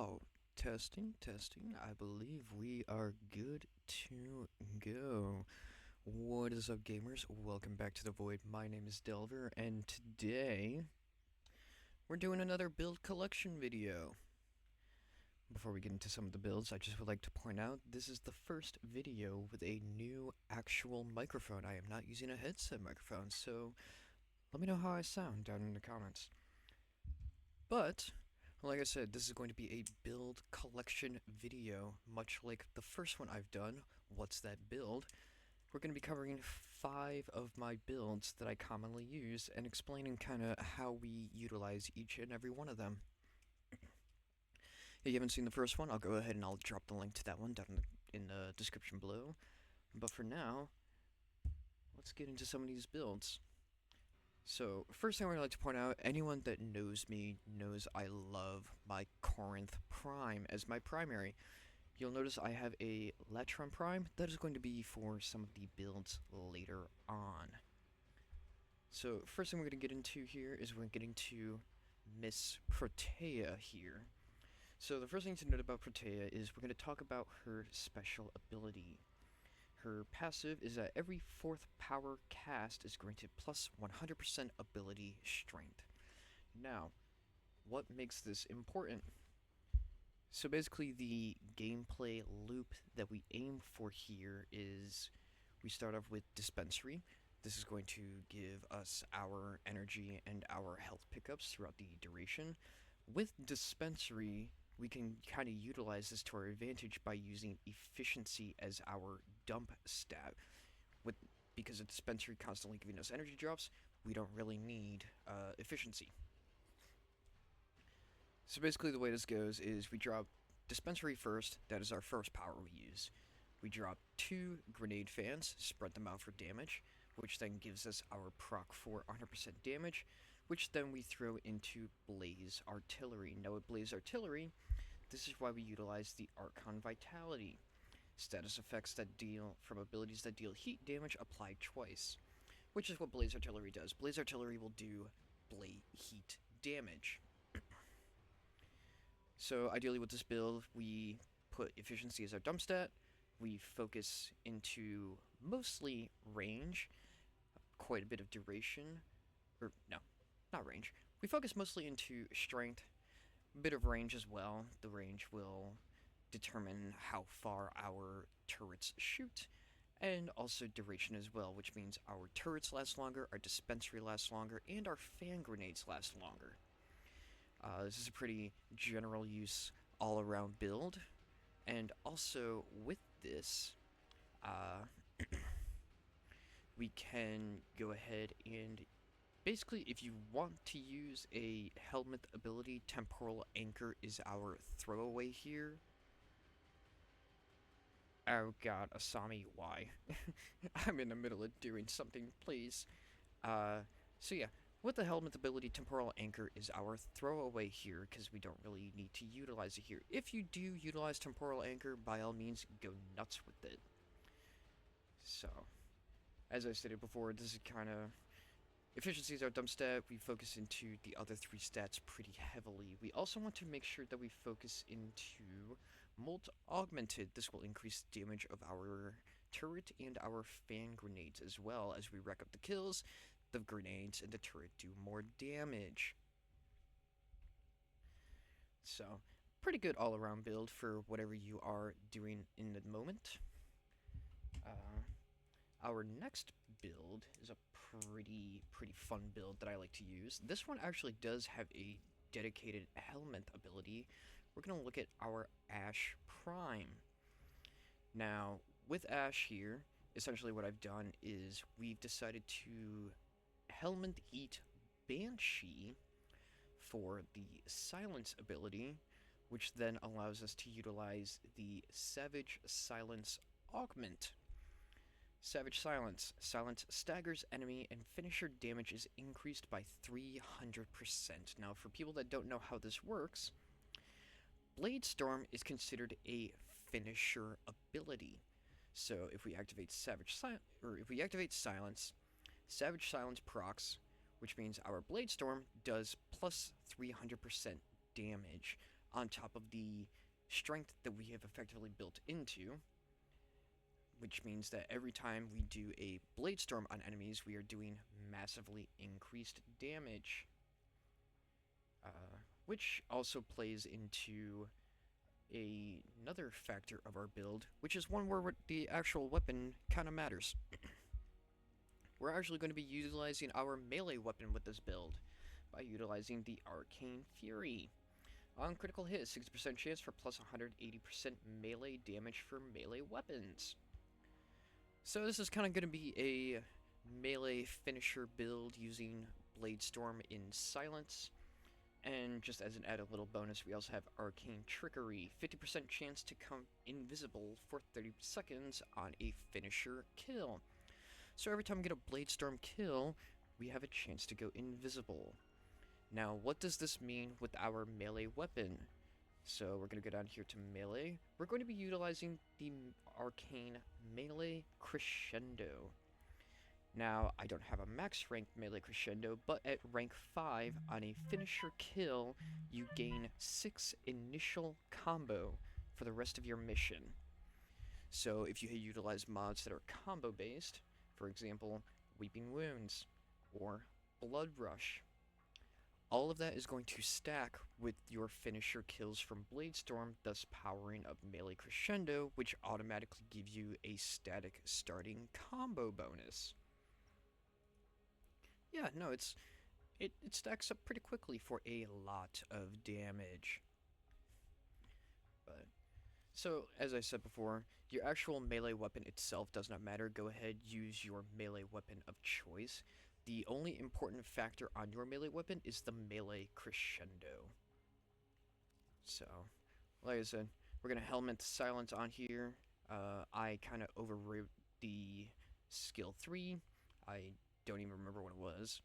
Oh, testing, testing. I believe we are good to go. What is up, gamers? Welcome back to the Void. My name is Delver, and today we're doing another build collection video. Before we get into some of the builds, I just would like to point out this is the first video with a new actual microphone. I am not using a headset microphone, so let me know how I sound down in the comments. But like I said, this is going to be a build collection video, much like the first one I've done, What's That Build? We're going to be covering 5 of my builds that I commonly use and explaining kind of how we utilize each and every one of them. If you haven't seen the first one, I'll go ahead and I'll drop the link to that one down in the description below. But for now, let's get into some of these builds. So, first thing I would like to point out, anyone that knows me knows I love my Corinth Prime as my primary. You'll notice I have a Latron Prime. That is going to be for some of the builds later on. So, first thing we're going to get into here is we're going to get into Miss Protea here. So, the first thing to note about Protea is we're going to talk about her special ability. Her passive is that every 4th power cast is granted plus 100% ability strength. Now, what makes this important? So basically the gameplay loop that we aim for here is we start off with Dispensary. This is going to give us our energy and our health pickups throughout the duration. With Dispensary, we can kind of utilize this to our advantage by using Efficiency as our dump stat. Because a Dispensary constantly giving us energy drops, we don't really need Efficiency. So basically the way this goes is we drop Dispensary first, that is our first power we use. We drop 2 Grenade Fans, spread them out for damage, which then gives us our proc for 100% damage, which then we throw into Blaze Artillery. Now with Blaze Artillery, this is why we utilize the Archon Vitality. Status effects that deal from abilities that deal heat damage applied twice, which is what Blaze Artillery does. Blaze Artillery will do heat damage. So ideally with this build, we put Efficiency as our dump stat, we focus into mostly range, quite a bit of duration, or no, not range. We focus mostly into strength, a bit of range as well. The range will determine how far our turrets shoot, and also duration as well, which means our turrets last longer, our dispensary lasts longer, and our fan grenades last longer. This is a pretty general use all-around build, and also with this, we can go ahead and basically, if you want to use a helmet ability, Temporal Anchor is our throwaway here. Oh god, Asami, why? I'm in the middle of doing something, please. So yeah, with the helmet ability, Temporal Anchor is our throwaway here, because we don't really need to utilize it here. If you do utilize Temporal Anchor, by all means, go nuts with it. So, as I stated before, this is kind of... Efficiency is our dump stat. We focus into the other 3 stats pretty heavily. We also want to make sure that we focus into Molt Augmented. This will increase damage of our turret and our fan grenades as well. As we rack up the kills, the grenades and the turret do more damage. So, pretty good all-around build for whatever you are doing in the moment. Our next build is a pretty fun build that I like to use. This one actually does have a dedicated helmet ability. We're going to look at our Ash Prime. Now, with Ash here, essentially what I've done is we've decided to Helmet Eat Banshee for the Silence ability, which then allows us to utilize the Savage Silence Augment. Savage Silence. Silence staggers enemy and finisher damage is increased by 300%. Now, for people that don't know how this works, Blade Storm is considered a finisher ability. So if we activate Silence, Savage Silence procs, which means our Blade Storm does plus 300% damage on top of the strength that we have effectively built into, which means that every time we do a Blade Storm on enemies, we are doing massively increased damage. Which also plays into another factor of our build, which is one where the actual weapon kind of matters. We're actually going to be utilizing our melee weapon with this build by utilizing the Arcane Fury. On critical hit, 60% chance for plus 180% melee damage for melee weapons. So this is kind of going to be a melee finisher build using Blade Storm in silence. And just as an added little bonus, we also have Arcane Trickery, 50% chance to come invisible for 30 seconds on a finisher kill. So every time we get a Blade Storm kill, we have a chance to go invisible. Now, what does this mean with our melee weapon? So we're going to go down here to melee. We're going to be utilizing the Arcane Melee Crescendo. Now, I don't have a max rank melee crescendo, but at rank 5, on a finisher kill, you gain 6 initial combo for the rest of your mission. So if you utilize mods that are combo based, for example, Weeping Wounds or Blood Rush, all of that is going to stack with your finisher kills from Blade Storm, thus powering up melee crescendo, which automatically gives you a static starting combo bonus. Yeah, no, it stacks up pretty quickly for a lot of damage. But so, as I said before, your actual melee weapon itself does not matter. Go ahead, use your melee weapon of choice. The only important factor on your melee weapon is the melee crescendo. So, like I said, we're gonna Helmet Silence on here. I kind of overrode the skill 3. I don't even remember what it was.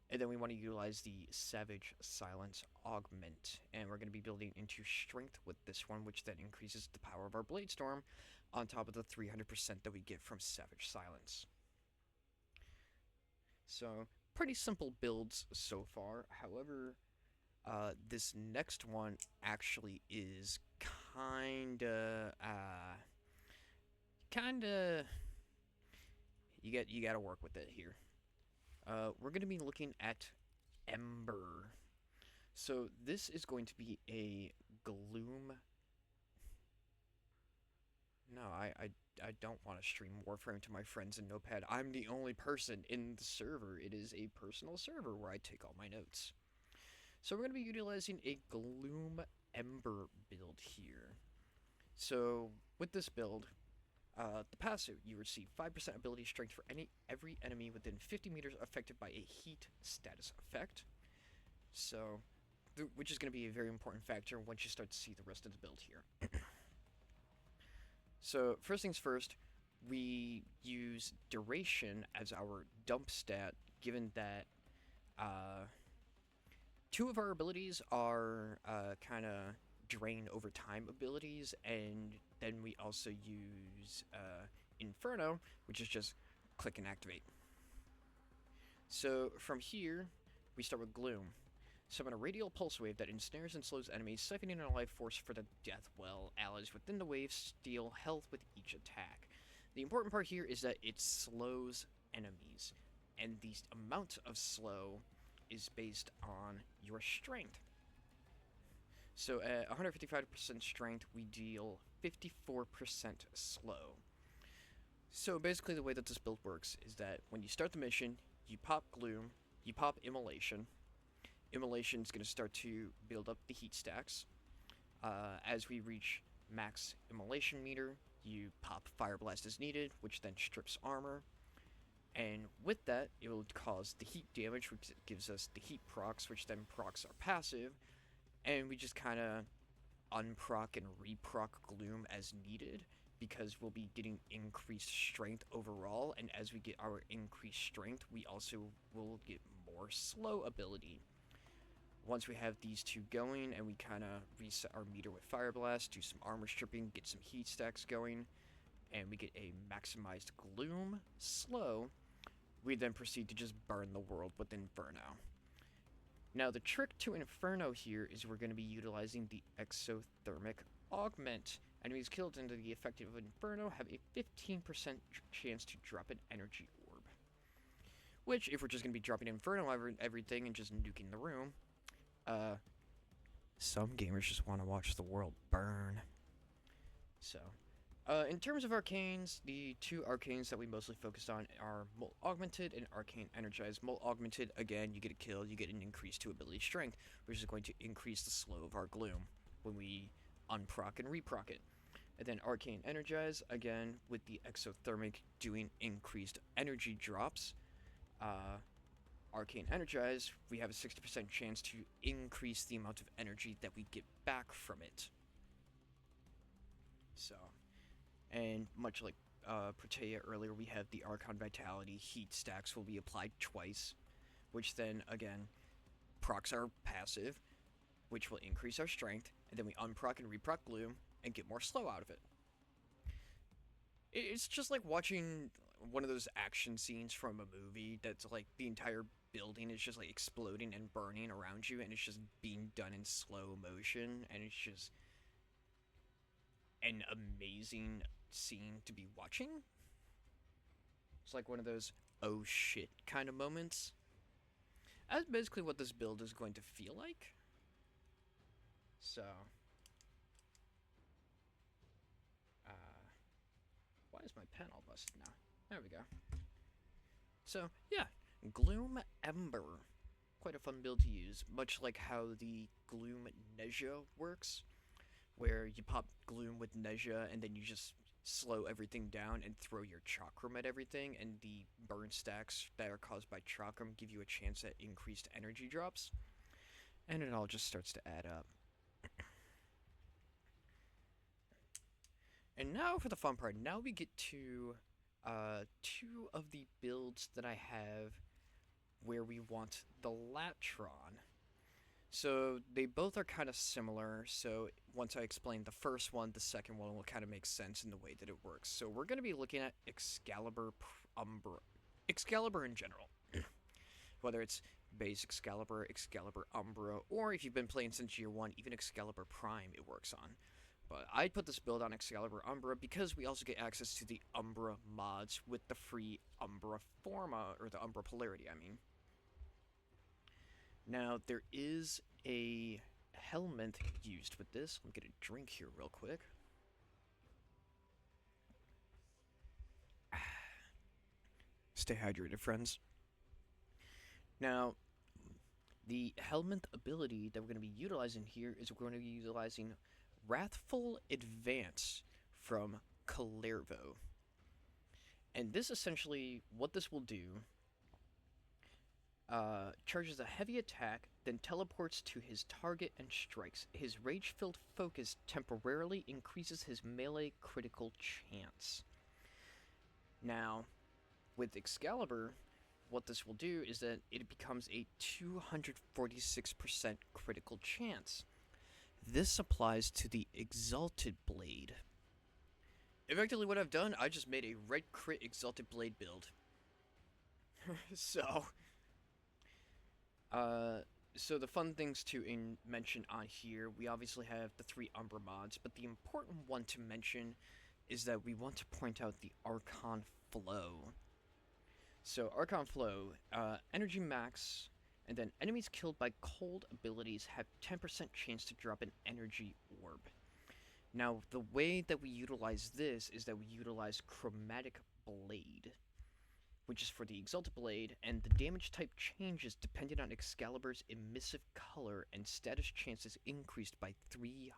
And then we want to utilize the Savage Silence Augment, and we're going to be building into Strength with this one, which then increases the power of our Blade Storm on top of the 300% that we get from Savage Silence. So, pretty simple builds so far. However, this next one actually is kinda you gotta work with it here. We're gonna be looking at Ember. So this is going to be a Gloom. No, I don't want to stream Warframe to my friends in Notepad. I'm the only person in the server. It is a personal server where I take all my notes. So we're going to be utilizing a Gloom Ember build here. So with this build, the passive, you receive 5% ability strength for every enemy within 50 meters affected by a heat status effect. So, which is going to be a very important factor once you start to see the rest of the build here. So, first things first, we use duration as our dump stat, given that 2 of our abilities are kind of drain over time abilities, and then we also use Inferno, which is just click and activate. So from here, we start with Gloom. Summon a radial pulse wave that ensnares and slows enemies, siphoning a life force for the death well. Allies within the wave steal health with each attack. The important part here is that it slows enemies, and the amount of slow is based on your strength. So at 155% strength, we deal 54% slow. So basically the way that this build works is that when you start the mission, you pop Gloom, you pop Immolation. Immolation is going to start to build up the heat stacks. As we reach max Immolation meter, you pop Fire Blast as needed, which then strips armor. And with that, it will cause the heat damage, which gives us the heat procs, which then procs our passive. And we just kind of unproc and reproc Gloom as needed, because we'll be getting increased strength overall, and as we get our increased strength, we also will get more slow ability. Once we have these two going, and we kind of reset our meter with Fire Blast, do some armor stripping, get some heat stacks going, and we get a maximized Gloom slow, we then proceed to just burn the world with Inferno. Now, the trick to Inferno here is we're going to be utilizing the Exothermic Augment. Enemies killed under the effect of Inferno have a 15% chance to drop an energy orb. Which, if we're just going to be dropping Inferno over everything and just nuking the room, some gamers just want to watch the world burn. So, in terms of arcanes, the two arcanes that we mostly focused on are Molt Augmented and Arcane Energized. Molt Augmented, again, you get a kill, you get an increase to ability strength, which is going to increase the slow of our gloom when we unproc and reproc it. And then Arcane Energize, again, with the Exothermic doing increased energy drops. Arcane Energize, we have a 60% chance to increase the amount of energy that we get back from it. So, and much like Protea earlier, we have the Archon Vitality. Heat stacks will be applied twice, which then, again, procs our passive, which will increase our strength, and then we unproc and reproc Gloom and get more slow out of it. It's just like watching one of those action scenes from a movie that's like the entire building is just like exploding and burning around you, and it's just being done in slow motion, and it's just an amazing scene to be watching. It's like one of those oh shit kind of moments. That's basically what this build is going to feel like. So, why is my pen all busted now? There we go. So, yeah, Gloom Ember. Quite a fun build to use, much like how the Gloom Neja works, where you pop Gloom with Neja and then you just slow everything down and throw your Chakram at everything, and the burn stacks that are caused by Chakram give you a chance at increased energy drops, and it all just starts to add up. And now for the fun part. Now we get to two of the builds that I have where we want the Latron. So they both are kind of similar, so once I explain the first one, the second one will kind of make sense in the way that it works. So we're going to be looking at Excalibur Umbra. Excalibur in general. Whether it's base Excalibur, Excalibur Umbra, or if you've been playing since year 1, even Excalibur Prime it works on. But I put this build on Excalibur Umbra because we also get access to the Umbra mods with the free Umbra Forma, or the Umbra Polarity, I mean. Now, there is a helmet used with this. Let me get a drink here real quick. Stay hydrated, friends. Now, the helmet ability that we're going to be utilizing here is we're going to be utilizing Wrathful Advance from Kalervo. And this essentially, what this will do, charges a heavy attack, then teleports to his target and strikes. His rage-filled focus temporarily increases his melee critical chance. Now, with Excalibur, what this will do is that it becomes a 246% critical chance. This applies to the Exalted Blade. Effectively what I've done, I just made a red crit Exalted Blade build. So the fun things to mention on here, we obviously have the 3 Umbra mods, but the important one to mention is that we want to point out the Archon Flow. So Archon Flow, energy max, and then enemies killed by cold abilities have 10% chance to drop an energy orb. Now, the way that we utilize this is that we utilize Chromatic Blade, which is for the Exalted Blade, and the damage type changes depending on Excalibur's emissive color, and status chances increased by 300%.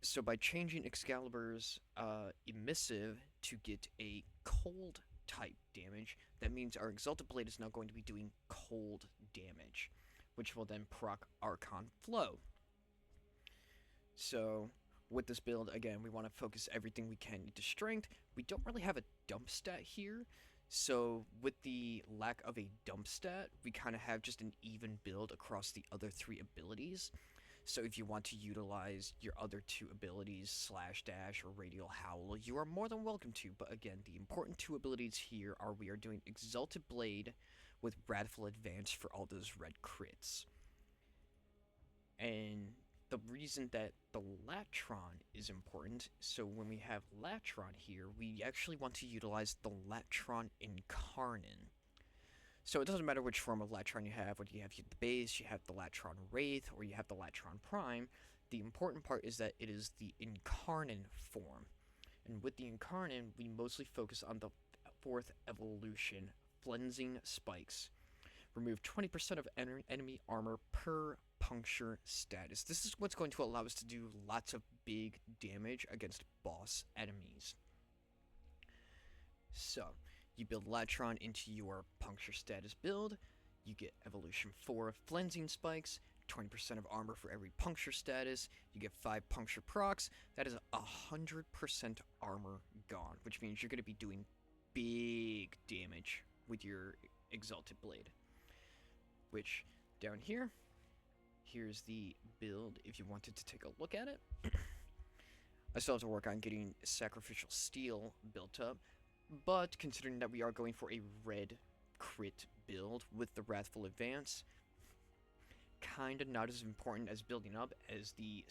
So by changing Excalibur's emissive to get a cold type damage, that means our Exalted Blade is now going to be doing cold damage, which will then proc Archon Flow. So with this build, again, we want to focus everything we can into strength. We don't really have a dump stat here, so with the lack of a dump stat, we kind of have just an even build across the other 3 abilities. So if you want to utilize your other 2 abilities, Slash Dash or Radial Howl, you are more than welcome to. But again, the important 2 abilities here are we are doing Exalted Blade with Wrathful Advance for all those red crits. And the reason that the Latron is important, so when we have Latron here, we actually want to utilize the Latron Incarnate. So it doesn't matter which form of Latron you have, whether you have the base, you have the Latron Wraith, or you have the Latron Prime. The important part is that it is the Incarnate form. And with the Incarnate, we mostly focus on the fourth evolution, Flensing Spikes. Remove 20% of enemy armor per puncture status. This is what's going to allow us to do lots of big damage against boss enemies. So, you build Latron into your puncture status build, you get evolution 4 of Flensing Spikes, 20% of armor for every puncture status, you get 5 puncture procs. That is 100% armor gone, which means you're going to be doing big damage with your Exalted Blade. Which, down here, here's the build if you wanted to take a look at it. I still have to work on getting Sacrificial Steel built up, but considering that we are going for a red crit build with the Wrathful Advance, kinda not as important as building up as the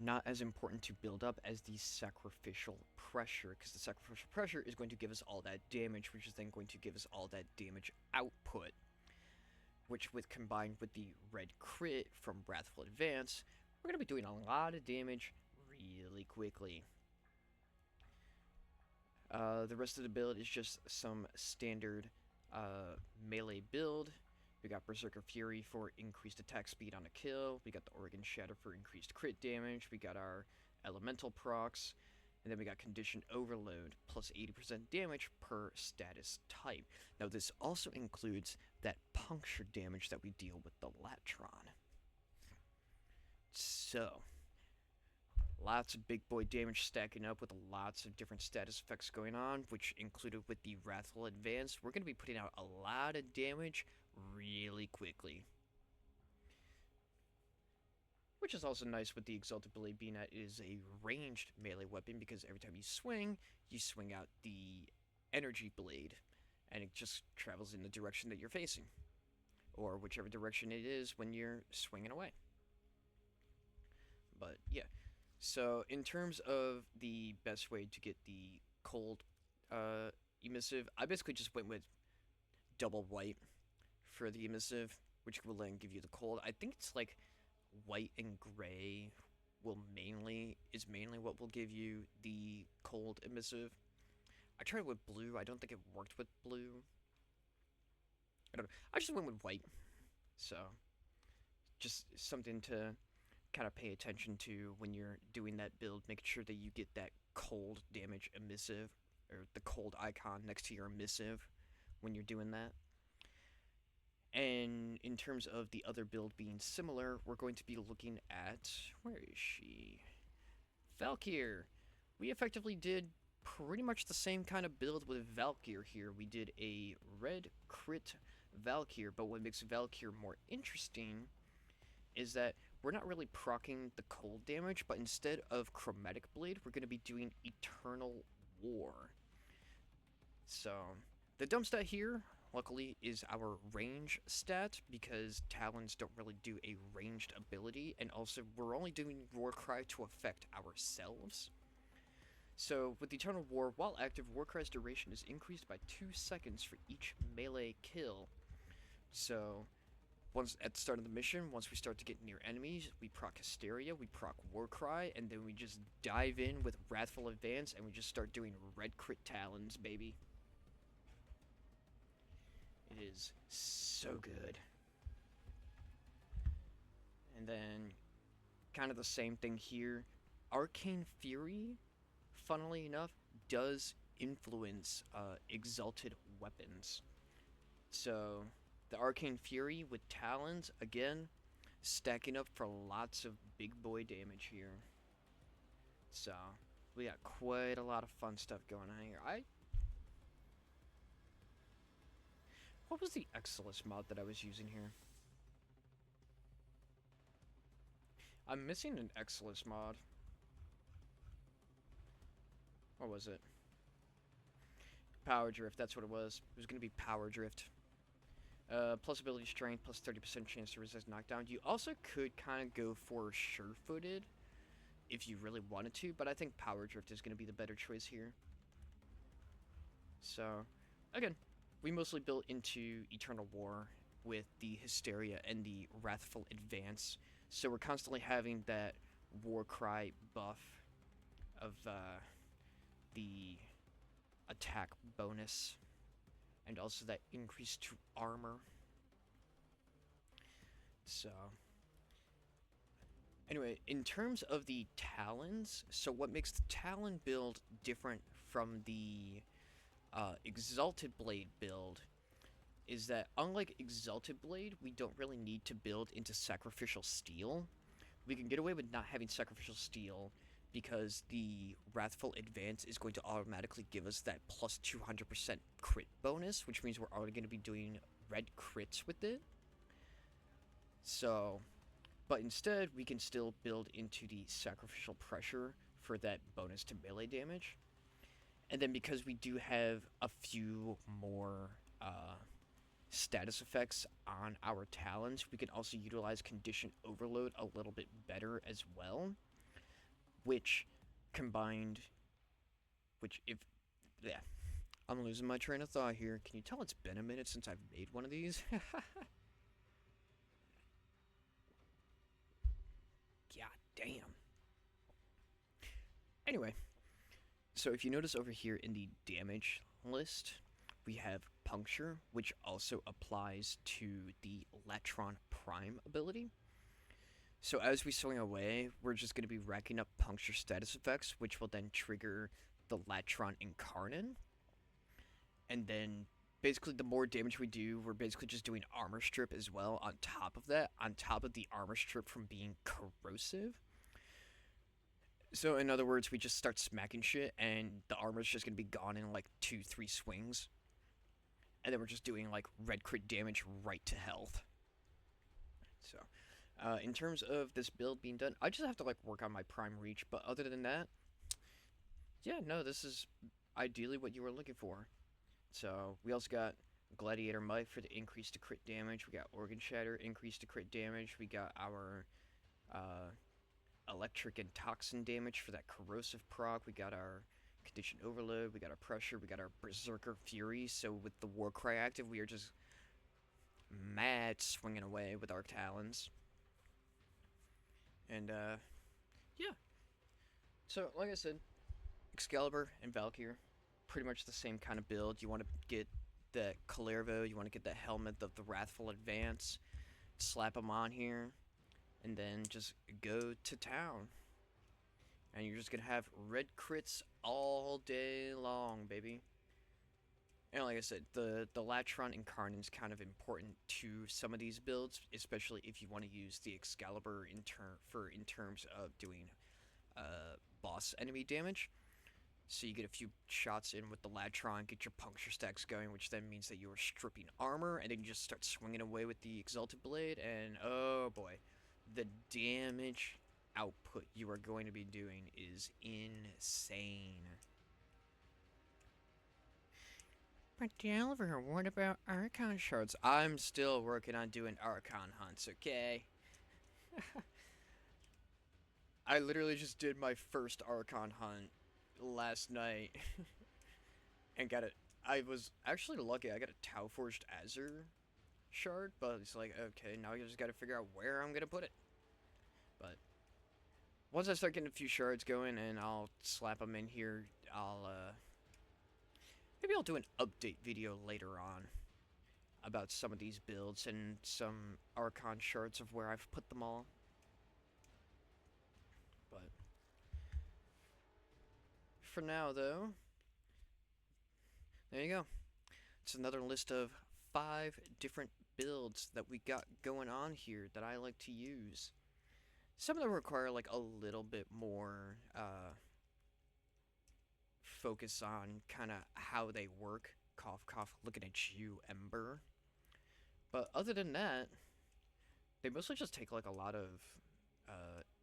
not as important to build up as the Sacrificial Pressure, because the Sacrificial Pressure is going to give us all that damage, which is then going to give us all that damage output, which with combined with the red crit from Wrathful Advance, we're going to be doing a lot of damage really quickly. The rest of the build is just some standard melee build. We got Berserker Fury for increased attack speed on a kill. We got the Organ Shatter for increased crit damage. We got our Elemental procs. And then we got Conditioned Overload plus 80% damage per status type. Now this also includes that puncture damage that we deal with the Latron. So, lots of big boy damage stacking up with lots of different status effects going on, which included with the Wrathful Advance. We're going to be putting out a lot of damage really quickly. Which is also nice with the Exalted Blade being that it is a ranged melee weapon, because every time you swing out the energy blade, and it just travels in the direction that you're facing. Or whichever direction it is when you're swinging away. But yeah. So, in terms of the best way to get the cold emissive, I basically just went with double white for the emissive, which will then give you the cold. I think it's like white and gray is mainly what will give you the cold emissive. I tried it with blue. I don't think it worked with blue. I don't know. I just went with white. So, just something to kind of pay attention to when you're doing that build, making sure that you get that cold damage emissive, or the cold icon next to your emissive when you're doing that. And in terms of the other build being similar, we're going to be looking at, where is she? Valkyr. We effectively did pretty much the same kind of build with Valkyr here. We did a red crit Valkyr, but what makes Valkyr more interesting is that we're not really proccing the cold damage, but instead of Chromatic Blade, we're going to be doing Eternal War. So, the dump stat here, luckily, is our range stat, because Talons don't really do a ranged ability, and also we're only doing Warcry to affect ourselves. So, with Eternal War, while active, Warcry's duration is increased by 2 seconds for each melee kill. So, once at the start of the mission, once we start to get near enemies, we proc Hysteria, we proc Warcry, and then we just dive in with Wrathful Advance, and we just start doing red crit Talons, baby. It is so good. And then, kind of the same thing here. Arcane Fury, funnily enough, does influence exalted weapons. So, the Arcane Fury with Talons, again, stacking up for lots of big boy damage here. So, we got quite a lot of fun stuff going on here. What was the Exilus mod that I was using here? I'm missing an Exilus mod. What was it? Power Drift, that's what it was. It was going to be Power Drift. Plus ability strength, plus 30% chance to resist knockdown. You also could kind of go for sure-footed if you really wanted to, but I think Power Drift is going to be the better choice here. So, again, we mostly built into Eternal War with the Hysteria and the Wrathful Advance, so we're constantly having that War Cry buff of the attack bonus, and also that increase to armor. So, anyway, in terms of the Talons, so what makes the Talon build different from the Exalted Blade build is that unlike Exalted Blade, we don't really need to build into Sacrificial Steel. We can get away with not having Sacrificial Steel because the Wrathful Advance is going to automatically give us that plus 200% crit bonus, which means we're already going to be doing red crits with it. So, but instead, we can still build into the Sacrificial Pressure for that bonus to melee damage. And then because we do have a few more status effects on our Talons, we can also utilize Condition Overload a little bit better as well. Which, combined... Yeah. I'm losing my train of thought here. Can you tell it's been a minute since I've made one of these? God damn. Anyway. So if you notice over here in the damage list, we have Puncture, which also applies to the Latron Prime ability. So as we swing away, we're just going to be racking up Puncture status effects, which will then trigger the Latron Incarnate. And then, basically, the more damage we do, we're basically just doing Armor Strip as well on top of that, on top of the Armor Strip from being corrosive. So, in other words, we just start smacking shit, and the armor's just going to be gone in, like, 2-3 swings. And then we're just doing, like, red crit damage right to health. So, in terms of this build being done, I just have to, like, work on my Prime Reach. But other than that, yeah, no, this is ideally what you were looking for. So, we also got Gladiator Might for the increase to crit damage. We got Organ Shatter, increase to crit damage. We got our, Electric and Toxin damage for that corrosive proc. We got our Condition Overload, we got our Pressure, we got our Berserker Fury. So with the Warcry active, we are just mad swinging away with our Talons. And, yeah. So, like I said, Excalibur and Valkyr, pretty much the same kind of build. You want to get the Kalervo, you want to get the Helmet of the Wrathful Advance, slap them on here, and then just go to town. And you're just going to have red crits all day long, baby. And like I said, the Latron Incarnate is kind of important to some of these builds, especially if you want to use the Excalibur in terms of doing boss enemy damage. So you get a few shots in with the Latron, get your puncture stacks going, which then means that you are stripping armor, and then you just start swinging away with the Exalted Blade, and oh boy, the damage output you are going to be doing is insane. But Oliver, what about Archon shards? I'm still working on doing Archon hunts, okay? I literally just did my first Archon hunt last night and got it. I was actually lucky. I got a Tau Forged Azure shard, but it's like, okay, now you just gotta figure out where I'm gonna put it. But once I start getting a few shards going and I'll slap them in here, maybe I'll do an update video later on about some of these builds and some Archon shards of where I've put them all. But for now, though, there you go. It's another list of 5 different builds that we got going on here that I like to use. Some of them require like a little bit more focus on kind of how they work. Cough, cough, looking at you, Ember. But other than that, they mostly just take like a lot of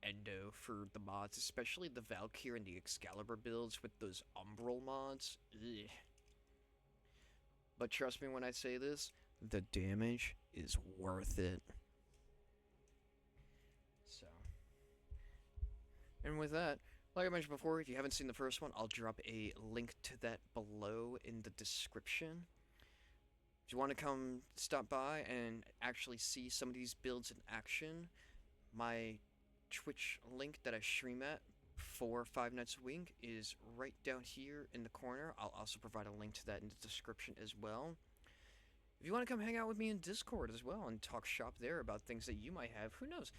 endo for the mods, especially the Valkyr and the Excalibur builds with those Umbral mods. Ugh. But trust me when I say this, the damage is worth it. So, and with that, like I mentioned before, if you haven't seen the first one, I'll drop a link to that below in the description. If you want to come stop by and actually see some of these builds in action, my Twitch link that I stream at 4 or 5 nights a week is right down here in the corner. I'll also provide a link to that in the description as well. If you want to come hang out with me in Discord as well and talk shop there about things that you might have, who knows?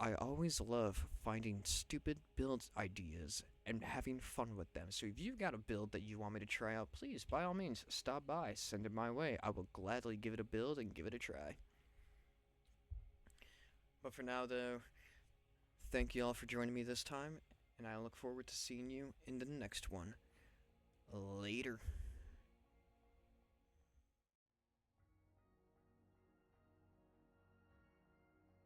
I always love finding stupid build ideas and having fun with them. So if you've got a build that you want me to try out, please, by all means, stop by, send it my way. I will gladly give it a build and give it a try. But for now, though, thank you all for joining me this time, and I look forward to seeing you in the next one. Later.